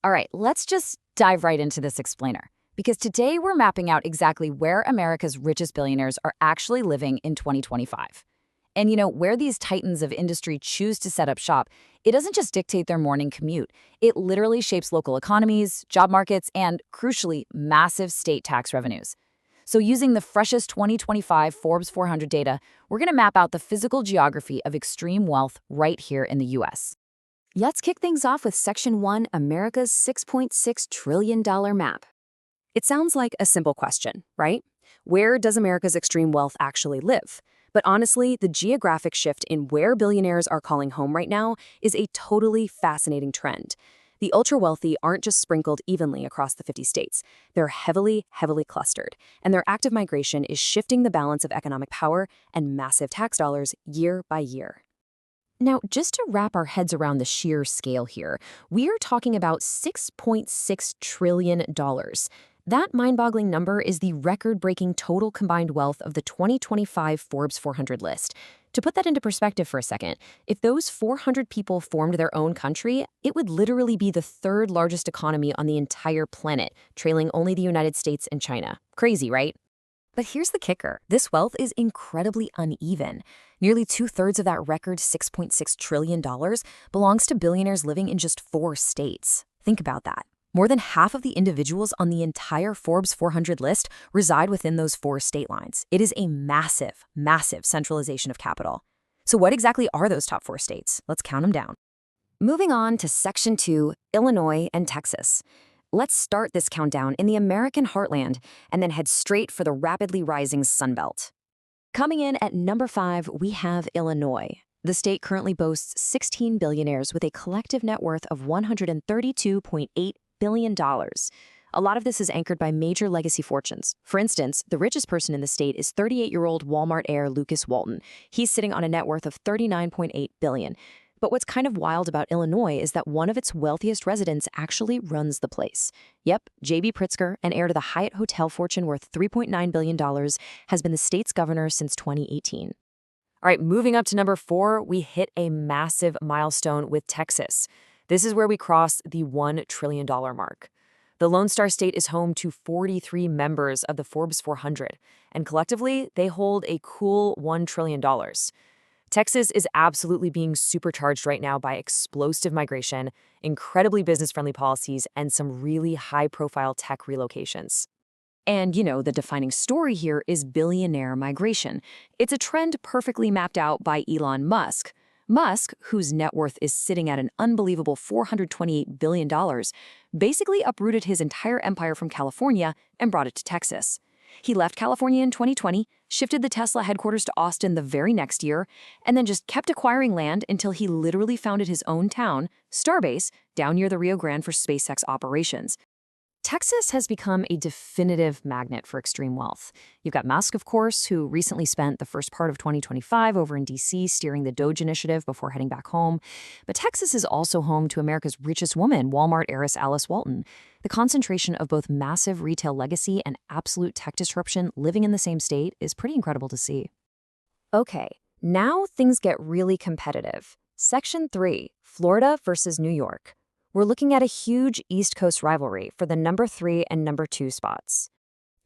All right, let's just dive right into this explainer. Because today we're mapping out exactly where America's richest billionaires are actually living in 2025. And where these titans of industry choose to set up shop, it doesn't just dictate their morning commute. It literally shapes local economies, job markets, and, crucially, massive state tax revenues. So using the freshest 2025 Forbes 400 data, we're going to map out the physical geography of extreme wealth right here in the U.S. Let's kick things off with Section 1, America's $6.6 trillion map. It sounds like a simple question, right? Where does America's extreme wealth actually live? But honestly, the geographic shift in where billionaires are calling home right now is a totally fascinating trend. The ultra-wealthy aren't just sprinkled evenly across the 50 states. They're heavily, heavily clustered, and their active migration is shifting the balance of economic power and massive tax dollars year by year. Now, just to wrap our heads around the sheer scale here, we are talking about $6.6 trillion. That mind-boggling number is the record-breaking total combined wealth of the 2025 Forbes 400 list. To put that into perspective for a second, if those 400 people formed their own country, it would literally be the third largest economy on the entire planet, trailing only the United States and China. Crazy, right? But here's the kicker. This wealth is incredibly uneven. Nearly two-thirds of that record $6.6 trillion belongs to billionaires living in just 4 states. Think about that. More than half of the individuals on the entire Forbes 400 list reside within those 4 state lines. It is a massive, massive centralization of capital. So what exactly are those top 4 states? Let's count them down. Moving on to Section 2, Illinois and Texas. Let's start this countdown in the American heartland and then head straight for the rapidly rising Sunbelt. Coming in at number 5, we have Illinois. The state currently boasts 16 billionaires with a collective net worth of $132.8 billion. A lot of this is anchored by major legacy fortunes. For instance, the richest person in the state is 38-year-old Walmart heir Lucas Walton. He's sitting on a net worth of $39.8 billion. But what's kind of wild about Illinois is that one of its wealthiest residents actually runs the place. Yep, J.B. Pritzker, an heir to the Hyatt Hotel fortune worth $3.9 billion, has been the state's governor since 2018. All right, moving up to number 4, we hit a massive milestone with Texas. This is where we cross the $1 trillion mark. The Lone Star State is home to 43 members of the Forbes 400, and collectively, they hold a cool $1 trillion. Texas is absolutely being supercharged right now by explosive migration, incredibly business-friendly policies, and some really high-profile tech relocations. And, the defining story here is billionaire migration. It's a trend perfectly mapped out by Elon Musk. Musk, whose net worth is sitting at an unbelievable $428 billion, basically uprooted his entire empire from California and brought it to Texas. He left California in 2020, shifted the Tesla headquarters to Austin the very next year, and then just kept acquiring land until he literally founded his own town, Starbase, down near the Rio Grande for SpaceX operations. Texas has become a definitive magnet for extreme wealth. You've got Musk, of course, who recently spent the first part of 2025 over in D.C. steering the Doge initiative before heading back home. But Texas is also home to America's richest woman, Walmart heiress Alice Walton. The concentration of both massive retail legacy and absolute tech disruption living in the same state is pretty incredible to see. Okay, now things get really competitive. Section 3, Florida versus New York. We're looking at a huge East Coast rivalry for the number 3 and number 2 spots.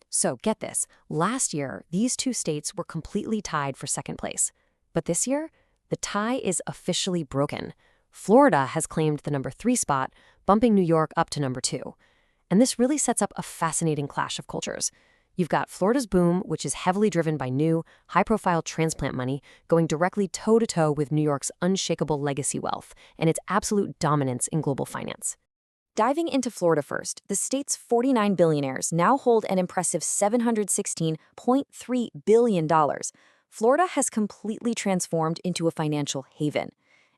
So get this, last year, these 2 states were completely tied for second place. But this year, the tie is officially broken. Florida has claimed the number 3 spot, bumping New York up to number 2. And this really sets up a fascinating clash of cultures. You've got Florida's boom, which is heavily driven by new, high-profile transplant money, going directly toe-to-toe with New York's unshakable legacy wealth and its absolute dominance in global finance. Diving into Florida first, the state's 49 billionaires now hold an impressive $716.3 billion. Florida has completely transformed into a financial haven.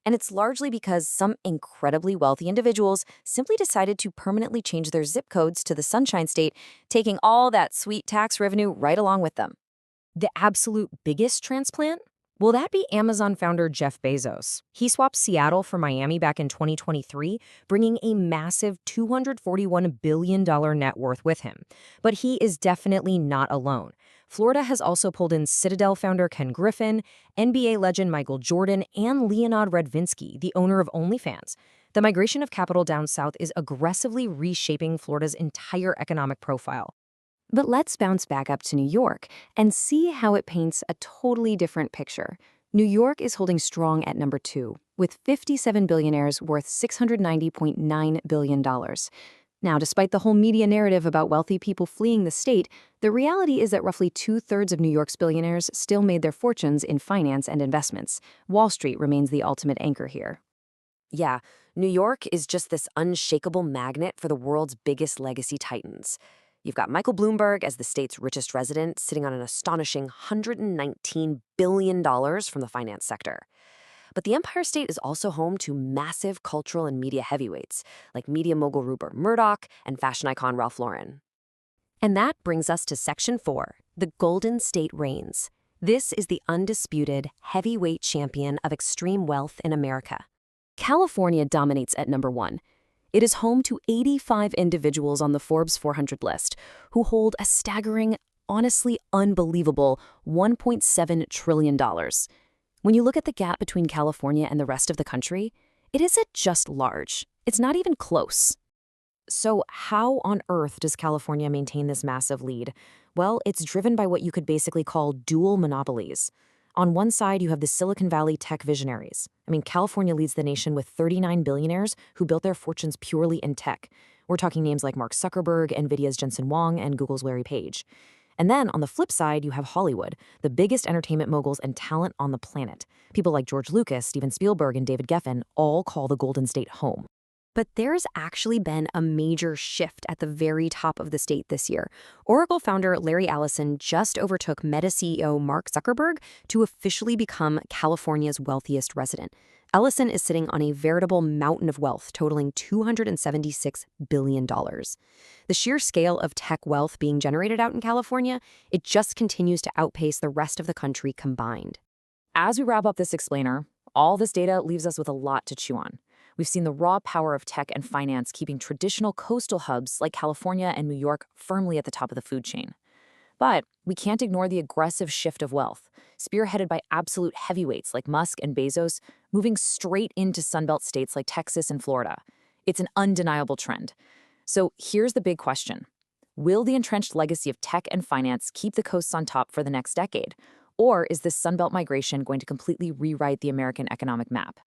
And it's largely because some incredibly wealthy individuals simply decided to permanently change their zip codes to the Sunshine State, taking all that sweet tax revenue right along with them. The absolute biggest transplant? Will that be Amazon founder Jeff Bezos? He swapped Seattle for Miami back in 2023, bringing a massive $241 billion net worth with him. But he is definitely not alone. Florida has also pulled in Citadel founder Ken Griffin, NBA legend Michael Jordan, and Leonid Radvinsky, the owner of OnlyFans. The migration of capital down south is aggressively reshaping Florida's entire economic profile. But let's bounce back up to New York and see how it paints a totally different picture. New York is holding strong at number 2, with 57 billionaires worth $690.9 billion. Now, despite the whole media narrative about wealthy people fleeing the state, the reality is that roughly 2/3 of New York's billionaires still made their fortunes in finance and investments. Wall Street remains the ultimate anchor here. Yeah, New York is just this unshakable magnet for the world's biggest legacy titans. You've got Michael Bloomberg as the state's richest resident, sitting on an astonishing $119 billion from the finance sector. But the Empire State is also home to massive cultural and media heavyweights, like media mogul Rupert Murdoch and fashion icon Ralph Lauren. And that brings us to Section 4, the Golden State Reigns. This is the undisputed heavyweight champion of extreme wealth in America. California dominates at number 1. It is home to 85 individuals on the Forbes 400 list who hold a staggering, honestly unbelievable $1.7 trillion. When you look at the gap between California and the rest of the country, it isn't just large, it's not even close. So how on earth does California maintain this massive lead? Well, it's driven by what you could basically call dual monopolies. On one side, you have the Silicon Valley tech visionaries. California leads the nation with 39 billionaires who built their fortunes purely in tech. We're talking names like Mark Zuckerberg, NVIDIA's Jensen Huang, and Google's Larry Page. And then on the flip side, you have Hollywood, the biggest entertainment moguls and talent on the planet. People like George Lucas, Steven Spielberg, and David Geffen all call the Golden State home. But there's actually been a major shift at the very top of the state this year. Oracle founder Larry Ellison just overtook Meta CEO Mark Zuckerberg to officially become California's wealthiest resident. Ellison is sitting on a veritable mountain of wealth totaling $276 billion. The sheer scale of tech wealth being generated out in California, it just continues to outpace the rest of the country combined. As we wrap up this explainer, all this data leaves us with a lot to chew on. We've seen the raw power of tech and finance keeping traditional coastal hubs like California and New York firmly at the top of the food chain. But we can't ignore the aggressive shift of wealth, spearheaded by absolute heavyweights like Musk and Bezos, moving straight into Sunbelt states like Texas and Florida. It's an undeniable trend. So here's the big question. Will the entrenched legacy of tech and finance keep the coasts on top for the next decade? Or is this Sunbelt migration going to completely rewrite the American economic map?